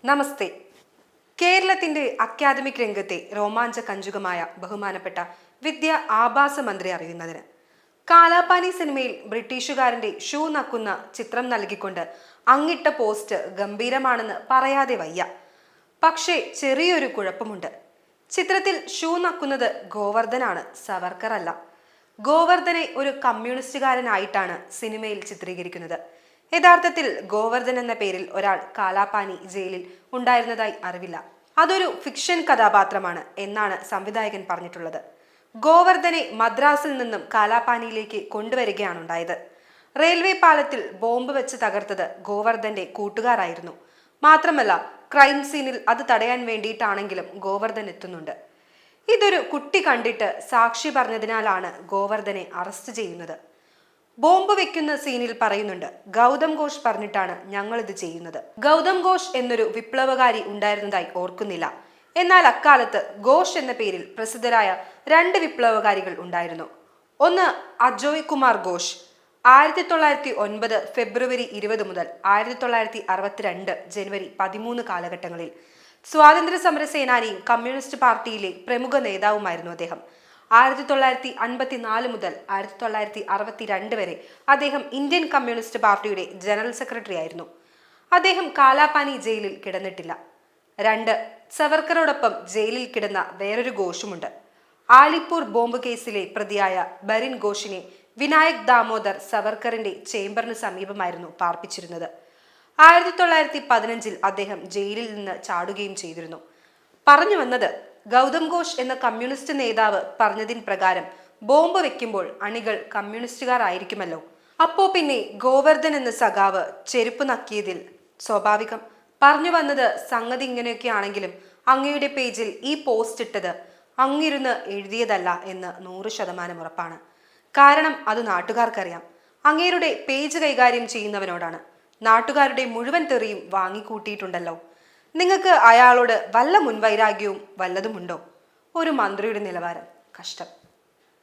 നമസ്തേ. കേരളത്തിന്റെ അക്കാദമിക് രംഗത്തെ രോമാഞ്ച കഞ്ചുകമായ ബഹുമാനപ്പെട്ട വിദ്യ ആഭാസ മന്ത്രി അറിയുന്നതിന് കാലാപാനി സിനിമയിൽ ബ്രിട്ടീഷുകാരന്റെ ഷൂ നക്കുന്ന ചിത്രം നൽകിക്കൊണ്ട് അങ്ങിട്ട പോസ്റ്റ് ഗംഭീരമാണെന്ന് പറയാതെ വയ്യ. പക്ഷേ ചെറിയൊരു കുഴപ്പമുണ്ട്. ചിത്രത്തിൽ ഷൂ നക്കുന്നത് ഗോവർദ്ധനാണ്, സവർക്കർ അല്ല. ഗോവർദ്ധനെ ഒരു കമ്മ്യൂണിസ്റ്റുകാരനായിട്ടാണ് സിനിമയിൽ ചിത്രീകരിക്കുന്നത്. യഥാർത്ഥത്തിൽ ഗോവർദ്ധൻ എന്ന പേരിൽ ഒരാൾ കാലാപാനി ജയിലിൽ ഉണ്ടായിരുന്നതായി അറിവില്ല. അതൊരു ഫിക്ഷൻ കഥാപാത്രമാണ് എന്നാണ് സംവിധായകൻ പറഞ്ഞിട്ടുള്ളത്. ഗോവർദ്ധനെ മദ്രാസിൽ നിന്നും കാലാപാനിയിലേക്ക് കൊണ്ടുവരികയാണുണ്ടായത്. റെയിൽവേ പാലത്തിൽ ബോംബ് വെച്ച് തകർത്തത് ഗോവർദ്ധന്റെ കൂട്ടുകാരായിരുന്നു. മാത്രമല്ല, ക്രൈം സീനിൽ അത് തടയാൻ വേണ്ടിയിട്ടാണെങ്കിലും ഗോവർദ്ധൻ എത്തുന്നുണ്ട്. ഇതൊരു കുട്ടി കണ്ടിട്ട് സാക്ഷി പറഞ്ഞതിനാലാണ് ഗോവർദ്ധനെ അറസ്റ്റ് ചെയ്യുന്നത്. ബോംബ് വെക്കുന്ന സീനിൽ പറയുന്നുണ്ട്, ഗൗതം ഘോഷ് പറഞ്ഞിട്ടാണ് ഞങ്ങൾ ഇത് ചെയ്യുന്നത്. ഗൗതം ഘോഷ് എന്നൊരു വിപ്ലവകാരി ഉണ്ടായിരുന്നതായി ഓർക്കുന്നില്ല. എന്നാൽ അക്കാലത്ത് ഘോഷ് എന്ന പേരിൽ പ്രസിദ്ധരായ രണ്ട് വിപ്ലവകാരികൾ ഉണ്ടായിരുന്നു. ഒന്ന് അജോയ് കുമാർ ഘോഷ്. 1909 ഫെബ്രുവരി 20 മുതൽ 1962 ജനുവരി 13 കാലഘട്ടങ്ങളിൽ സ്വാതന്ത്ര്യ സമര സേനാനിയും കമ്മ്യൂണിസ്റ്റ് പാർട്ടിയിലെ പ്രമുഖ നേതാവുമായിരുന്നു അദ്ദേഹം. 1954 മുതൽ 1962 വരെ അദ്ദേഹം ഇന്ത്യൻ കമ്മ്യൂണിസ്റ്റ് പാർട്ടിയുടെ ജനറൽ സെക്രട്ടറി ആയിരുന്നു. അദ്ദേഹം കാലാപാനി ജയിലിൽ കിടന്നിട്ടില്ല. 2. സവർക്കറോടൊപ്പം ജയിലിൽ കിടന്ന വേറൊരു ഘോഷുമുണ്ട്. ആലിപ്പൂർ ബോംബ് കേസിലെ പ്രതിയായ ബരിൻ ഘോഷിനെ വിനായക് ദാമോദർ സവർക്കറിന്റെ ചേംബറിന് സമീപമായിരുന്നു പാർപ്പിച്ചിരുന്നത്. 1915 അദ്ദേഹം ജയിലിൽ നിന്ന് ചാടുകയും ചെയ്തിരുന്നു. പറഞ്ഞു വന്നത്, ഗൗതം ഘോഷ് എന്ന കമ്മ്യൂണിസ്റ്റ് നേതാവ് പറഞ്ഞതിന് പ്രകാരം ബോംബ് വെക്കുമ്പോൾ അണികൾ കമ്മ്യൂണിസ്റ്റുകാർ ആയിരിക്കുമല്ലോ. അപ്പോ പിന്നെ ഗോവർദ്ധൻ എന്ന സഖാവ് ചെരുപ്പ് നക്കിയതിൽ സ്വാഭാവികം. പറഞ്ഞു വന്നത്, സംഗതി ഇങ്ങനെയൊക്കെ ആണെങ്കിലും അങ്ങയുടെ പേജിൽ ഈ പോസ്റ്റ് ഇട്ടത് അങ്ങിരുന്ന് എഴുതിയതല്ല എന്ന് 100% ഉറപ്പാണ്. കാരണം അത് നാട്ടുകാർക്കറിയാം. അങ്ങേരുടെ പേജ് കൈകാര്യം ചെയ്യുന്നവനോടാണ്. നാട്ടുകാരുടെ മുഴുവൻ തെറിയും വാങ്ങിക്കൂട്ടിയിട്ടുണ്ടല്ലോ. നിങ്ങൾക്ക് അയാളോട് വല്ല മുൻവൈരാഗ്യവും വല്ലതുമുണ്ടോ? ഒരു മന്ത്രിയുടെ നിലവാരം കഷ്ടം.